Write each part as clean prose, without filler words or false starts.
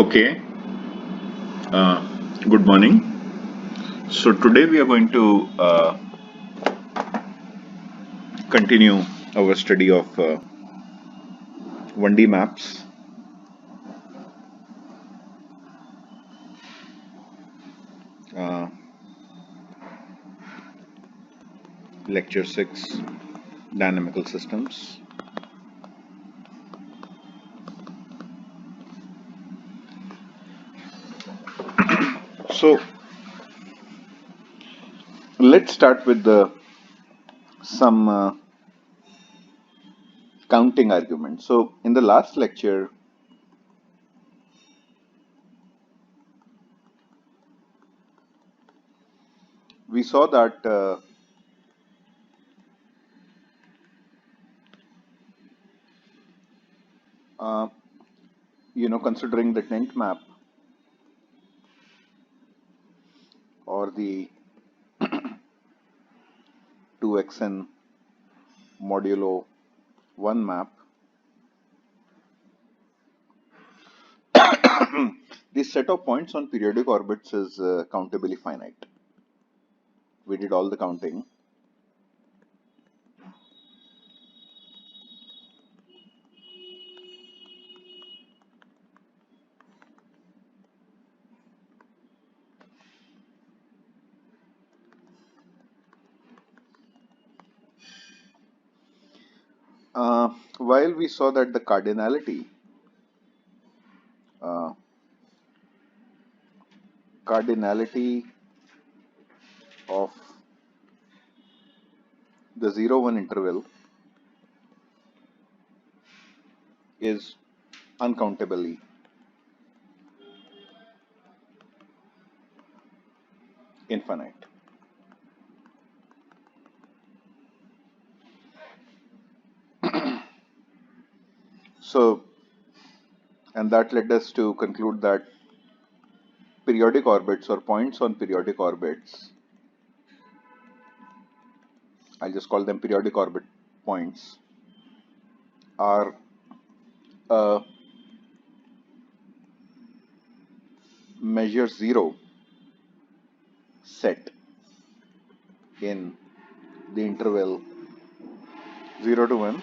Okay, uh, good morning. So today we are going to continue our study of 1D maps. Uh, Lecture 6, Dynamical Systems. So let's start with some counting arguments. So in the last lecture, we saw that uh, considering the tent map or the 2xn modulo 1 map, this set of points on periodic orbits is countably finite. We did all the counting. While we saw that the uh, cardinality of the 0-1 interval is uncountably infinite. So, and that led us to conclude that periodic orbits or points on periodic orbits, I'll just call them periodic orbit points, are a measure 0 set in the interval 0 to 1.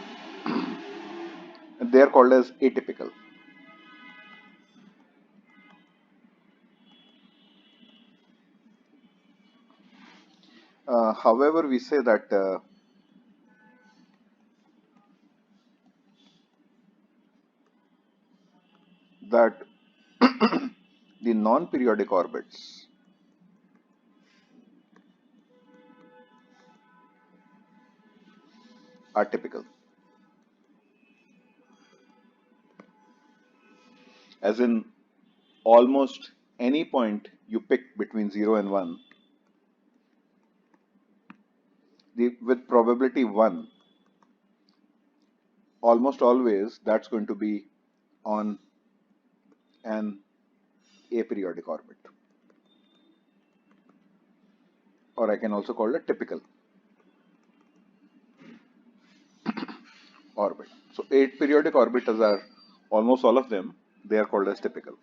They are called as atypical. However, we say that that the non-periodic orbits are typical. As in, almost any point you pick between 0 and 1, with probability 1, almost always that's going to be on an aperiodic orbit. Or I can also call it typical orbit. So 8 periodic orbitals are almost all of them, they are called as typical.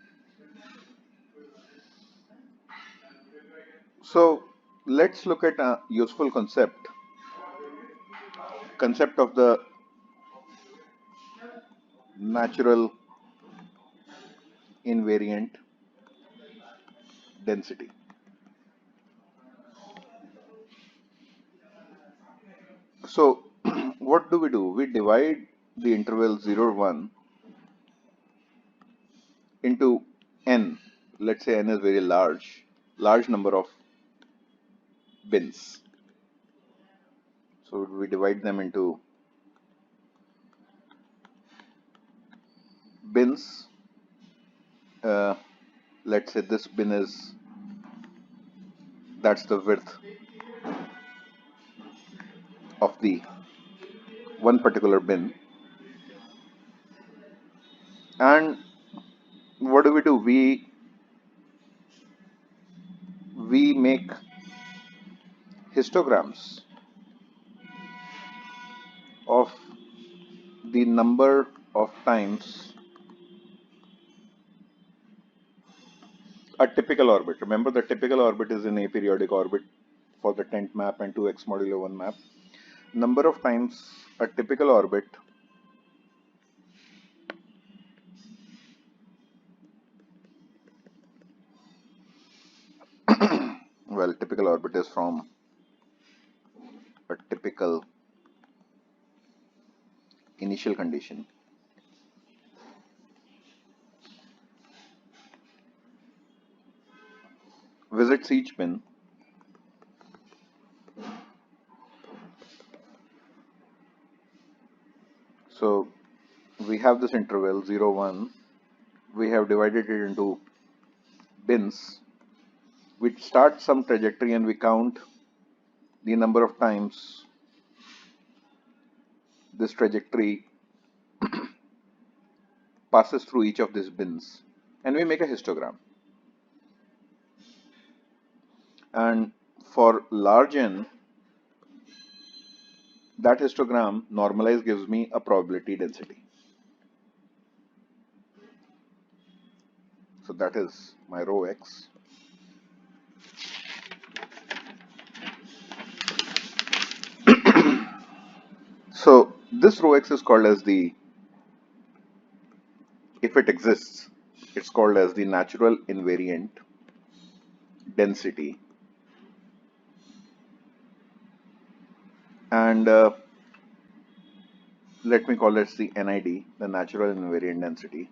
So let's look at a useful concept of the natural invariant density. So what do? We divide the interval 0 1 into n. Let's say n is very large number of bins. So we divide them into bins. Let's say this bin that's the width of the one particular bin. And what do? We make histograms of the number of times a typical orbit. Remember, the typical orbit is an aperiodic orbit for the tent map and 2x modulo 1 map. Number of times a typical orbit well, typical orbit is from a typical initial condition visits each bin. So we have this interval 0, 1. We have divided it into bins. We start some trajectory and we count the number of times this trajectory passes through each of these bins, and we make a histogram. And for large n, that histogram normalized gives me a probability density. So that is my rho x. So this rho x is called as the, if it exists, it's called as the natural invariant density. And let me call it the NID, the natural invariant density.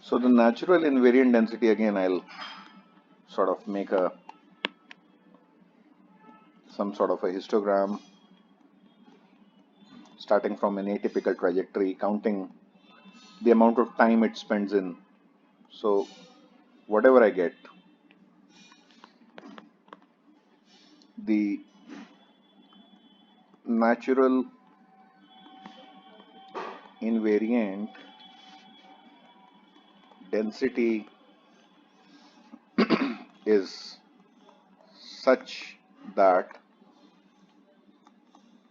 So the natural invariant density, again, I'll sort of make some sort of a histogram starting from an atypical trajectory, counting the amount of time it spends in. So whatever I get, the natural invariant density is such that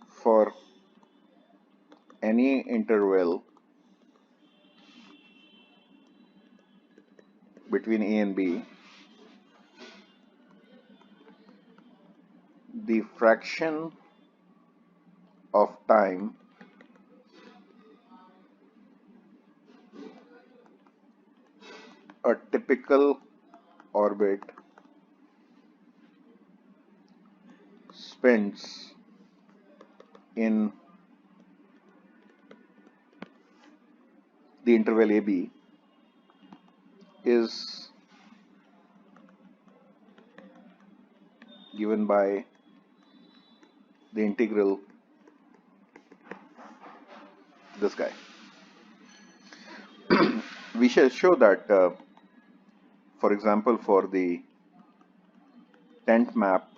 for any interval between A and B, the fraction of time a typical orbit spends in the interval AB is given by the integral, this guy. We shall show that, for example, for the tent map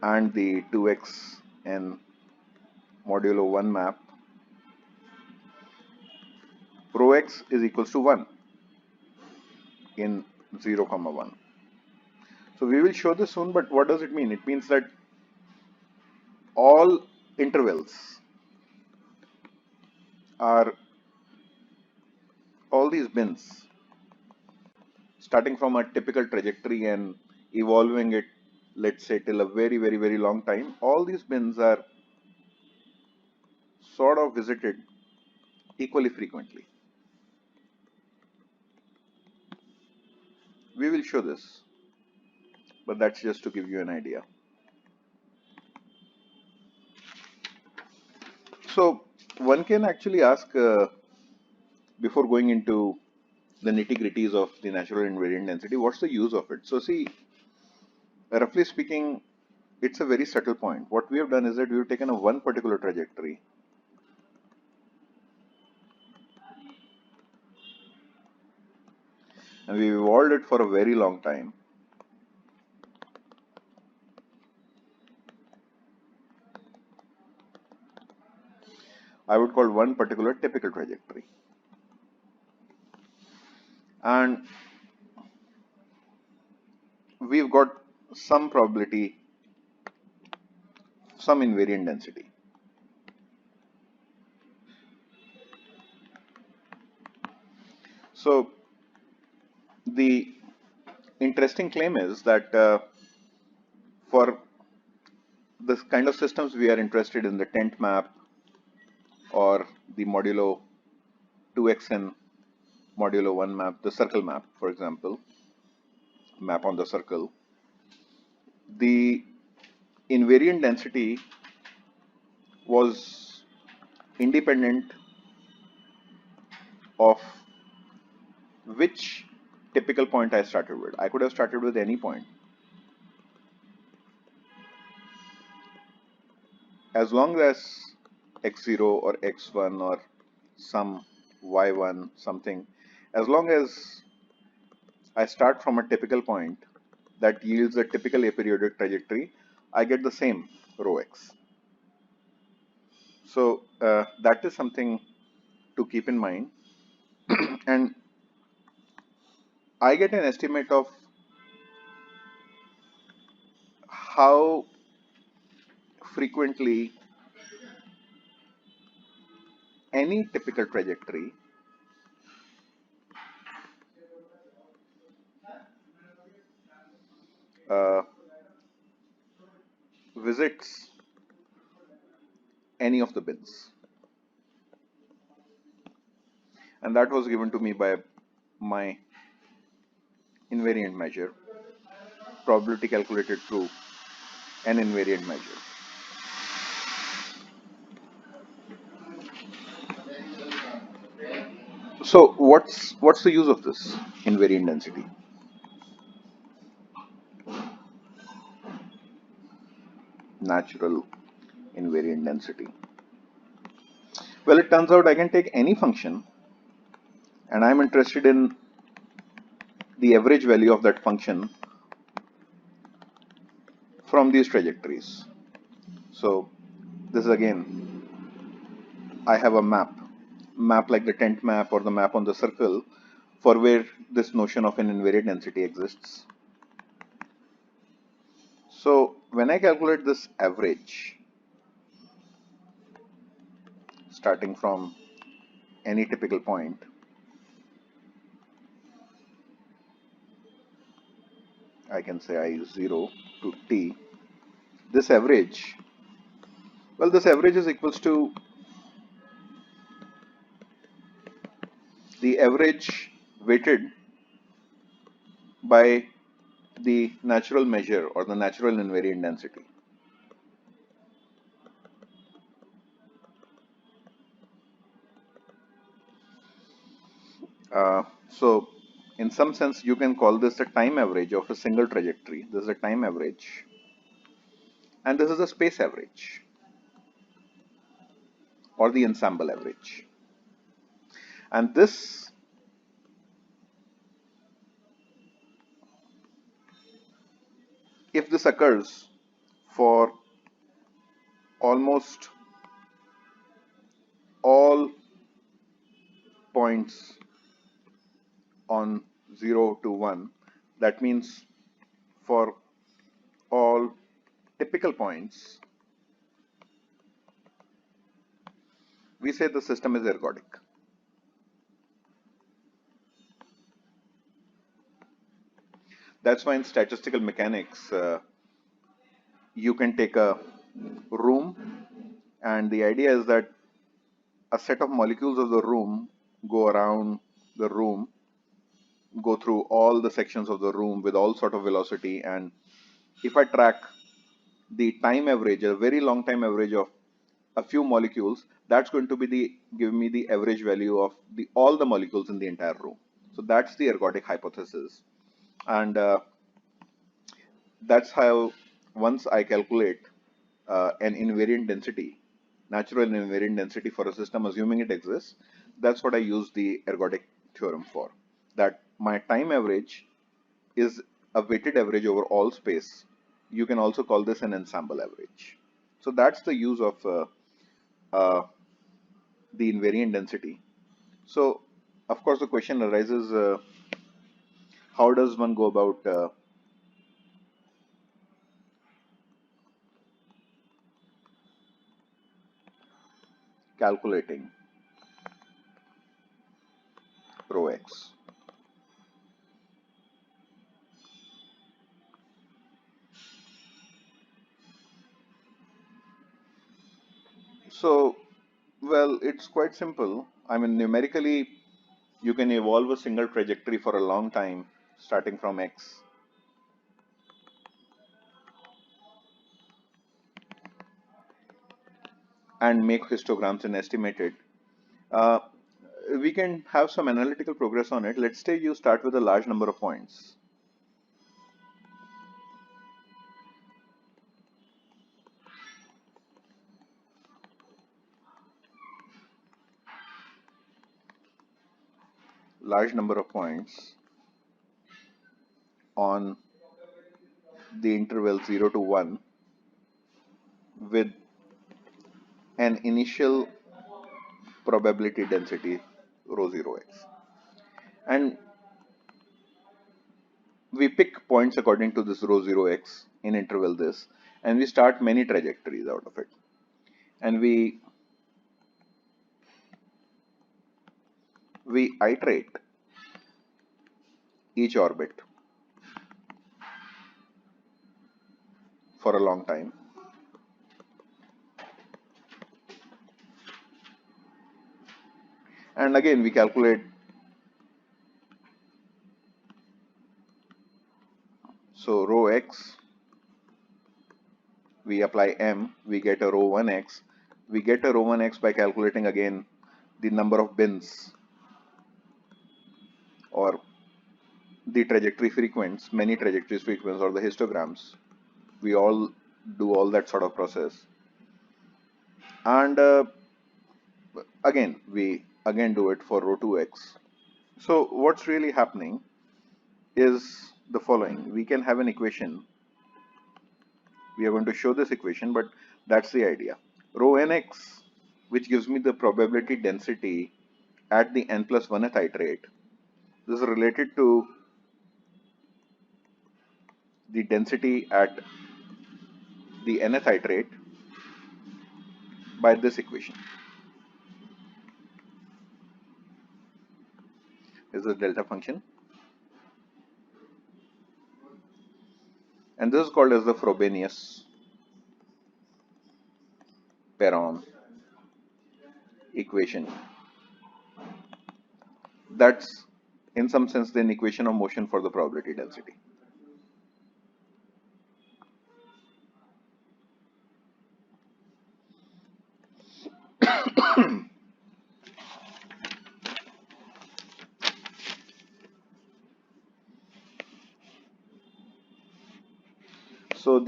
and the 2x and modulo 1 map, rho x is equals to 1 in 0, 1. So we will show this soon, but what does it mean? It means that all intervals are, all these bins, starting from a typical trajectory and evolving it, let's say, till a very, very, very long time, all these bins are sort of visited equally frequently. We will show this, but that's just to give you an idea. So one can actually ask, before going into the nitty-gritties of the natural invariant density, what's the use of it? So see, roughly speaking, it's a very subtle point. What we have done is that we have taken a one particular trajectory and we evolved it for a very long time. I would call one particular typical trajectory. and we've got some probability, some invariant density. So the interesting claim is that for this kind of systems we are interested in, the tent map or the modulo 2xn modulo 1 map, the circle map, for example, map on the circle, the invariant density was independent of which typical point I started with. I could have started with any point. As long as x0 or x1 or some y1 something, as long as I start from a typical point that yields a typical aperiodic trajectory, I get the same rho x. So that is something to keep in mind. And I get an estimate of how frequently any typical trajectory uh, visits any of the bins. And that was given to me by my invariant measure, probability calculated through an invariant measure. So what's the use of this invariant density? Natural invariant density. Well, it turns out I can take any function and I'm interested in the average value of that function from these trajectories. So this is again, I have a map like the tent map or the map on the circle for where this notion of an invariant density exists. So when I calculate this average, starting from any typical point, I can say I0 to t, this average, well, this average is equals to the average weighted by the natural measure or the natural invariant density. So in some sense you can call this the time average of a single trajectory. This is a time average and this is a space average or the ensemble average. And this if this occurs for almost all points on 0 to 1, that means for all typical points, we say the system is ergodic. That's why in statistical mechanics, you can take a room, and the idea is that a set of molecules of the room go around the room, go through all the sections of the room with all sort of velocity, and if I track the time average, a very long time average of a few molecules, that's going to be give me the average value of all the molecules in the entire room. So that's the ergodic hypothesis, and that's how once I calculate an invariant density, natural invariant density for a system, assuming it exists, that's what I use the ergodic theorem for. That my time average is a weighted average over all space. You can also call this an ensemble average. So that's the use of uh, the invariant density. So of course the question arises, how does one go about calculating rho x? So, well, it's quite simple. I mean, numerically, you can evolve a single trajectory for a long time, starting from x, and make histograms and estimate it. Uh, we can have some analytical progress on it. Let's say you start with a large number of points. Large number of points on the interval 0 to 1 with an initial probability density rho 0x. And we pick points according to this rho 0x in interval this, and we start many trajectories out of it. And we iterate each orbit for a long time. And again, we calculate. So rho x, we apply m, we get a rho 1x. We get a rho 1x by calculating again the number of bins or the trajectory frequents, many trajectory frequents or the histograms. We all do all that sort of process. And again, we again do it for rho 2x. So what's really happening is the following. We can have an equation. We are going to show this equation, but that's the idea. Rho nx, which gives me the probability density at the n plus 1th iterate. This is related to the density at the nth iterate by this equation. This is a delta function. And this is called as the Frobenius-Perron equation. That's in some sense the equation of motion for the probability density. So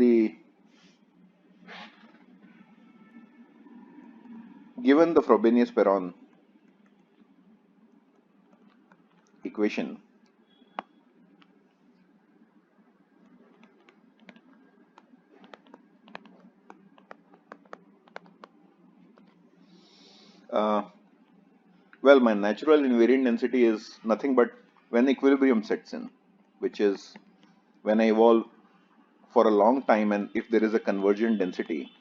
given the Frobenius-Perron equation, well, my natural invariant density is nothing but when equilibrium sets in, which is when I evolve for a long time, and if there is a convergent density,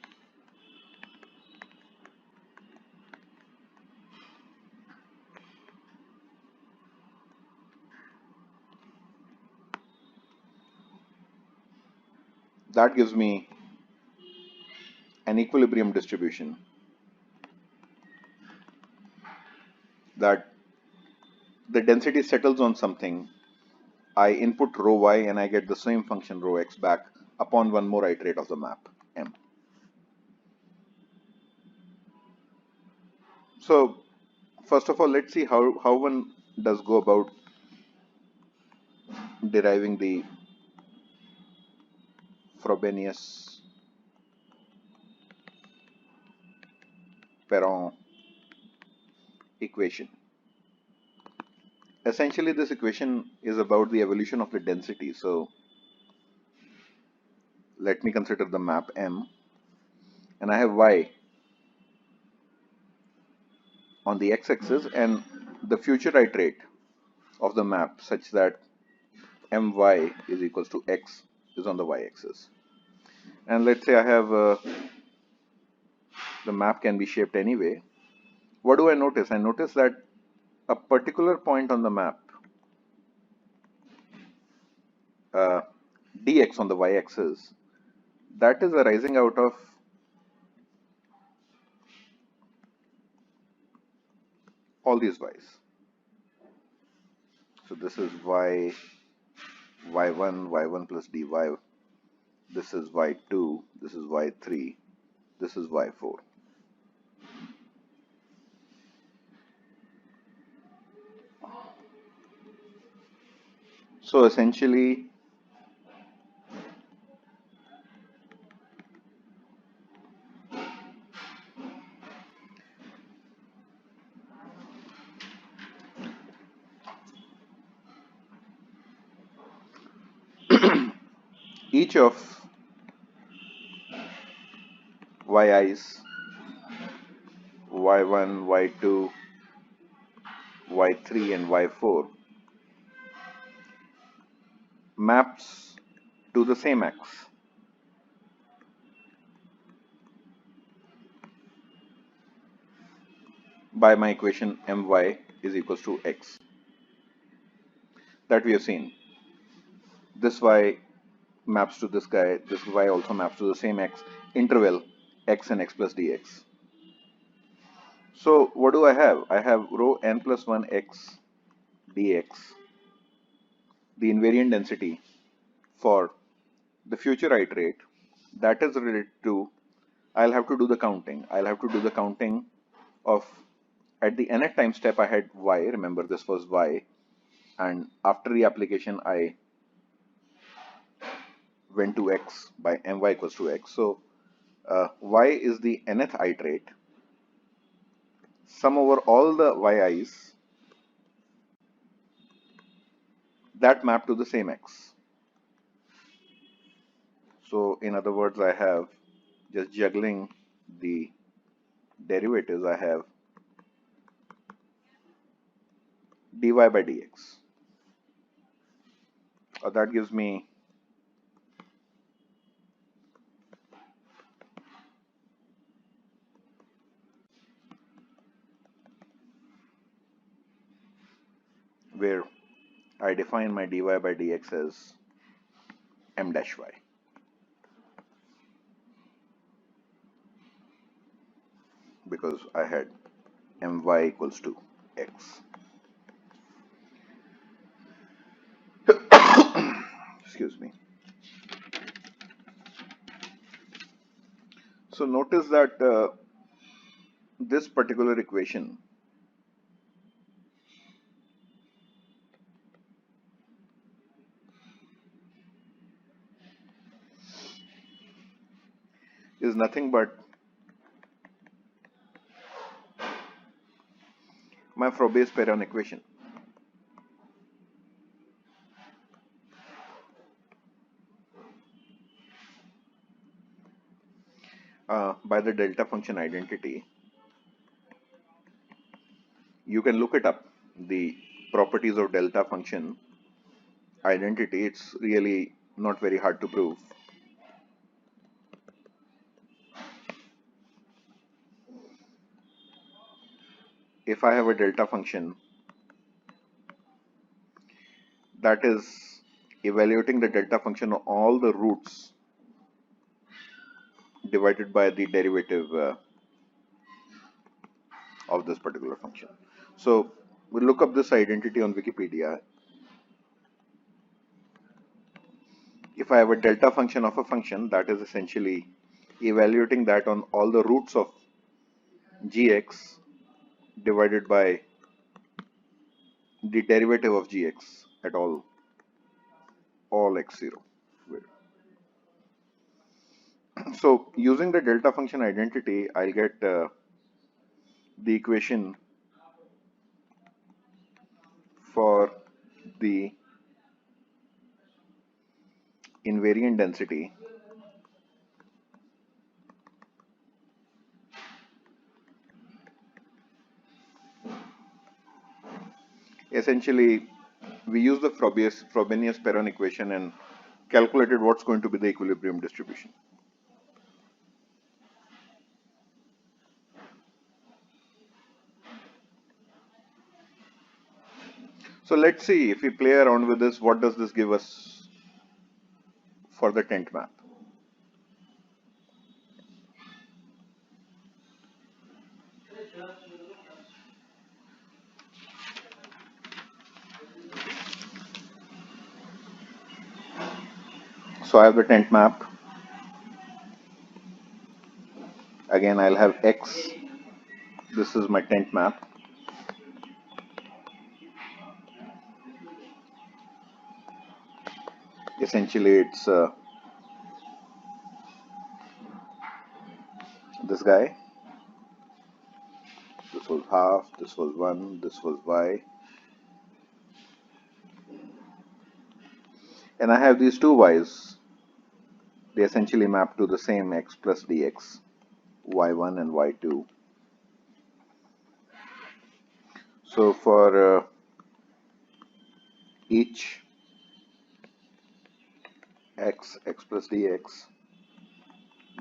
that gives me an equilibrium distribution that the density settles on something. I input rho y and I get the same function rho x back upon one more iterate of the map M. So first of all, let's see how one does go about deriving the Frobenius-Perron equation. Essentially, this equation is about the evolution of the density. So let me consider the map M, and I have y on the x-axis and the future iterate of the map such that my is equals to x is on the y-axis. And let's say I have the map can be shaped anyway. What do I notice? I notice that a particular point on the map, uh, dx on the y-axis, that is arising out of all these y's. So this is y1 plus dy, this is y2, this is y3, this is y4. So essentially, each of yi's, y1, y2, y3 and y4 maps to the same x. By my equation my is equals to x that we have seen. This y maps to this guy, this y also maps to the same x, interval x and x plus dx. So what do I have? I have rho n plus 1 x dx, the invariant density for the future iterate, that is related to, I'll have to do the counting. I'll have to do the counting of, at the nth time step I had y, remember this was y, and after the application I went to x by my equals to x. So y is the nth iterate, sum over all the yi's that map to the same x. So in other words, I have, just juggling the derivatives, I have dy by dx. That gives me where I define my dy by dx as m dash y. Because I had my equals to x. Excuse me. So notice that this particular equation is nothing but my Frobenius-Perron equation. By the delta function identity, you can look it up, the properties of delta function identity. It's really not very hard to prove. If I have a delta function that is evaluating the delta function of all the roots divided by the derivative of this particular function. So we look up this identity on Wikipedia. If I have a delta function of a function that is essentially evaluating that on all the roots of gx divided by the derivative of gx at all x0. So using the delta function identity, I'll get the equation for the invariant density essentially we use the Frobenius-Perron equation and calculated what's going to be the equilibrium distribution. So let's see, if we play around with this, what does this give us for the tent map? So I have the tent map. Again, I'll have X. This is my tent map. Essentially, it's this guy. This was half, this was 1, this was Y. And I have these two Y's. They essentially map to the same X plus dx, Y1 and Y2. So for each X plus dx,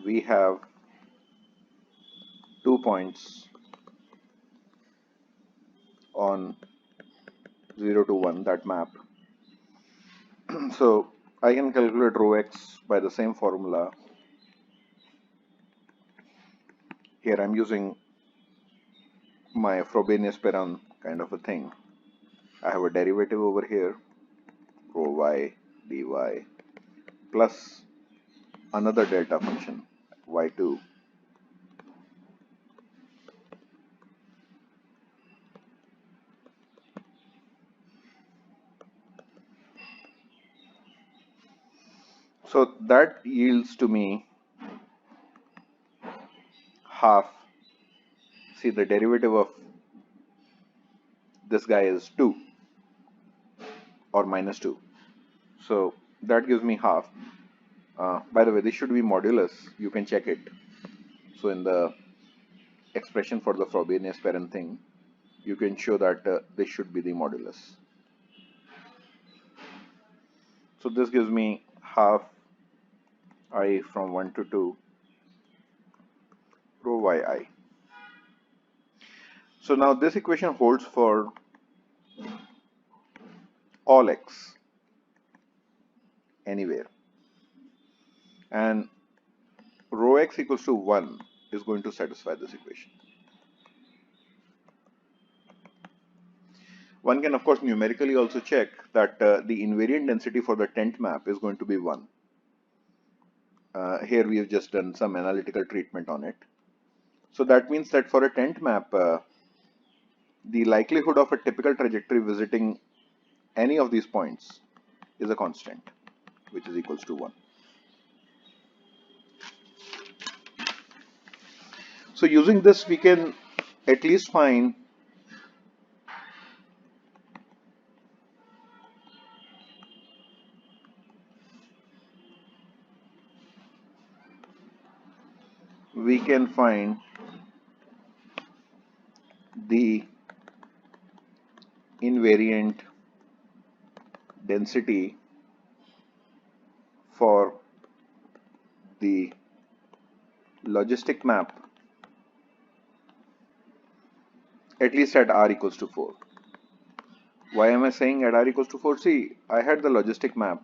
we have 2 points on 0 to 1 that map. So I can calculate rho x by the same formula. Here I'm using my Frobenius-Perron kind of a thing. I have a derivative over here, rho y dy, plus another delta function, y2. So that yields to me half. See, the derivative of this guy is 2 or minus 2. So that gives me half. By the way, this should be modulus. You can check it. So in the expression for the Frobenius-Perron thing, you can show that this should be the modulus. So this gives me half I from 1 to 2 rho yi. So now this equation holds for all x anywhere, and rho x equals to 1 is going to satisfy this equation. One can of course numerically also check that the invariant density for the tent map is going to be 1. Here we have just done some analytical treatment on it. So that means that for a tent map, the likelihood of a typical trajectory visiting any of these points is a constant, which is equals to 1. So using this, we can at least find the invariant density for the logistic map, at least at r equals to 4. Why am I saying at r equals to 4? See, I had the logistic map,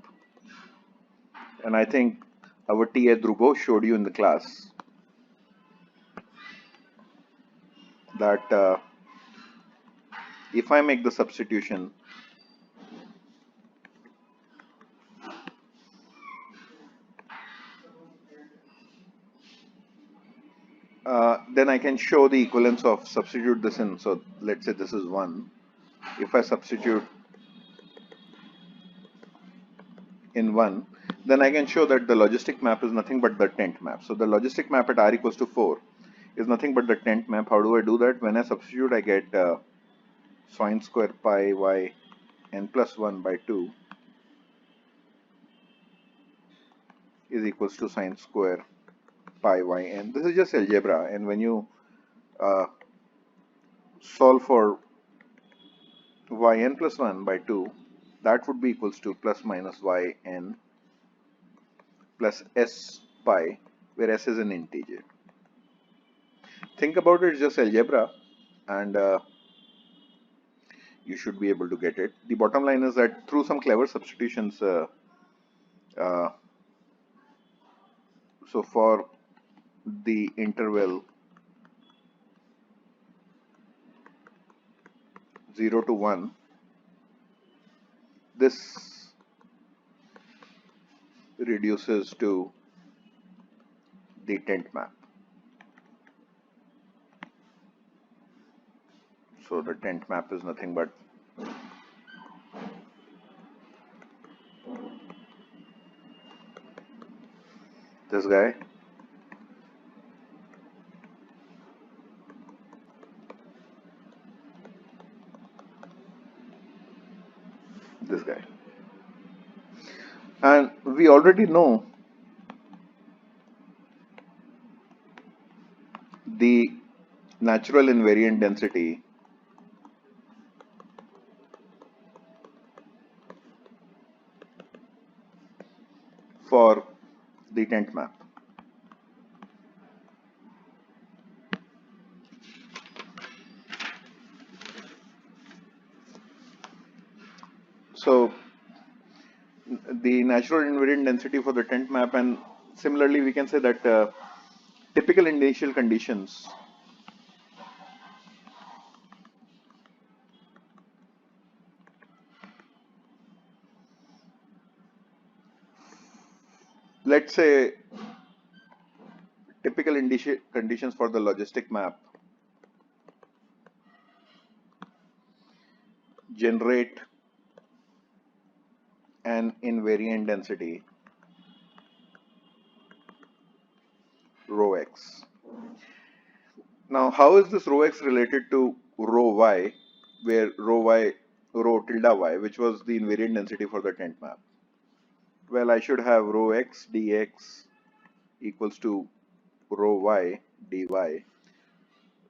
and I think our TA Dhruvo showed you in the class that if I make the substitution, then I can show the equivalence of substitute this in. So let's say this is 1. If I substitute in 1, then I can show that the logistic map is nothing but the tent map. So the logistic map at r equals to 4 is nothing but the tent map. How do I do that? When I substitute, I get sine square pi y n plus 1 by 2 is equals to sine square pi y n. This is just algebra, and when you solve for y n plus 1 by 2, that would be equals to plus minus yn plus s pi, where s is an integer. Think about it, it's just algebra, and you should be able to get it. The bottom line is that through some clever substitutions, uh, so for the interval 0 to 1, this reduces to the tent map. So the tent map is nothing but this guy, this guy. And we already know the natural invariant density for the tent map. So the natural invariant density for the tent map, and similarly we can say that typical initial conditions let's say typical conditions for the logistic map generate an invariant density rho x. Now, how is this rho x related to rho y, where rho tilde y, which was the invariant density for the tent map? Well, I should have rho x dx equals to rho y dy,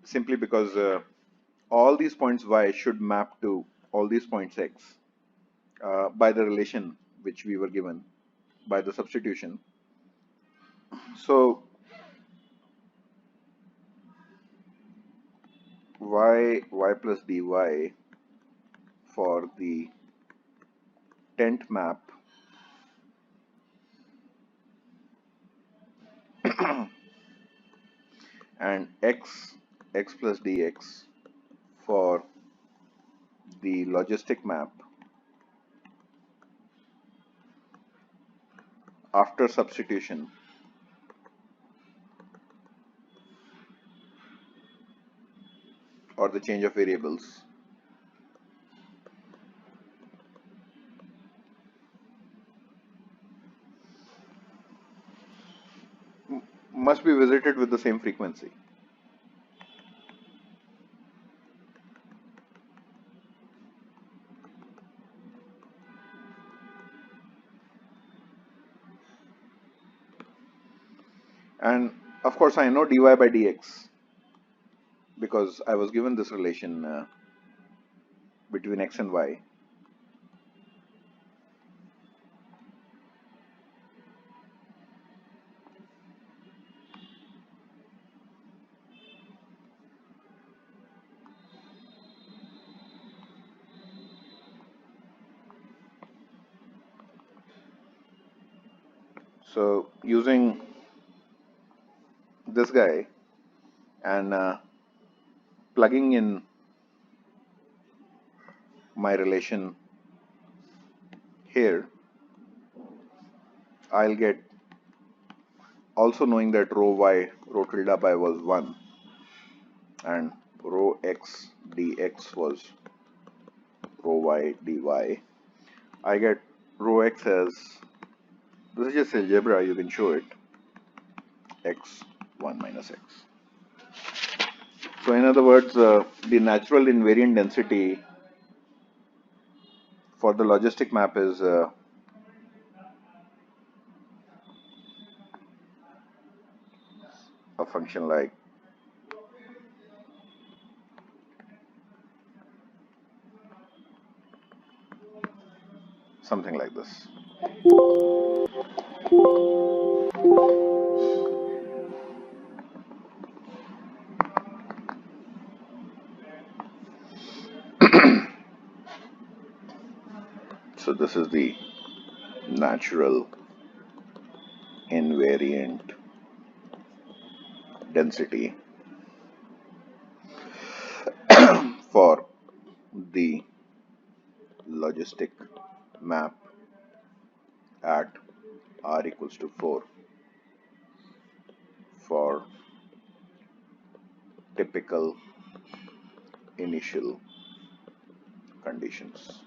simply because all these points y should map to all these points x by the relation which we were given by the substitution. So y plus dy for the tent map and x plus dx for the logistic map after substitution or the change of variables must be visited with the same frequency. And of course I know dy by dx because I was given this relation between x and y. So using this guy and plugging in my relation here, I'll get, also knowing that rho tilde by was 1 and rho x dx was rho y dy, I get rho x as, this is just algebra, you can show it, x 1 minus x. So in other words, the natural invariant density for the logistic map is a function like something like this. So this is the natural invariant density for the logistic map at r equals to 4 for typical initial conditions.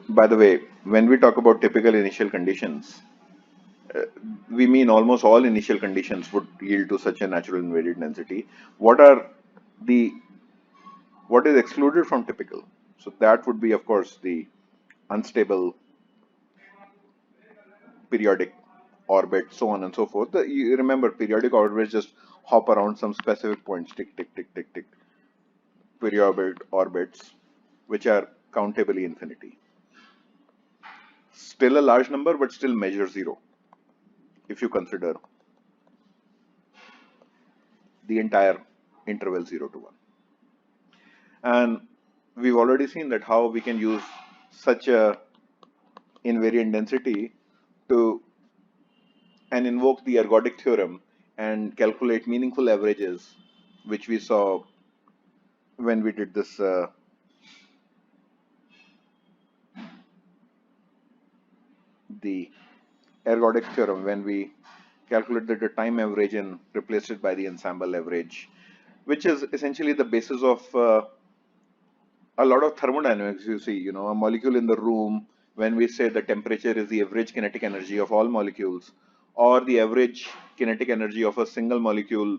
By the way, when we talk about typical initial conditions, we mean almost all initial conditions would yield to such a natural invariant density. What are the what is excluded from typical? So that would be, of course, the unstable periodic orbit, so on and so forth. You remember, periodic orbits just hop around some specific points, tick, tick, tick, tick, tick. Periodic orbits, which are countably infinity. Still a large number, but still measure zero if you consider the entire interval 0 to 1. And we've already seen that how we can use such a invariant density to and invoke the ergodic theorem and calculate meaningful averages, which we saw when we did this the ergodic theorem, when we calculated the time average and replaced it by the ensemble average, which is essentially the basis of a lot of thermodynamics. You see, a molecule in the room, when we say the temperature is the average kinetic energy of all molecules, or the average kinetic energy of a single molecule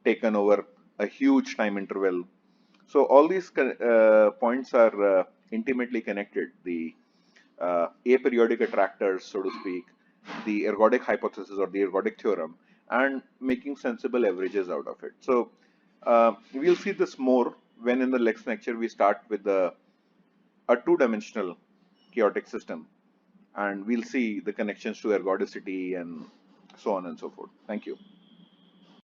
taken over a huge time interval. So all these points are intimately connected. The aperiodic attractors, so to speak, the ergodic hypothesis or the ergodic theorem, and making sensible averages out of it. So we'll see this more when in the next lecture we start with a two-dimensional chaotic system, and we'll see the connections to ergodicity and so on and so forth. Thank you.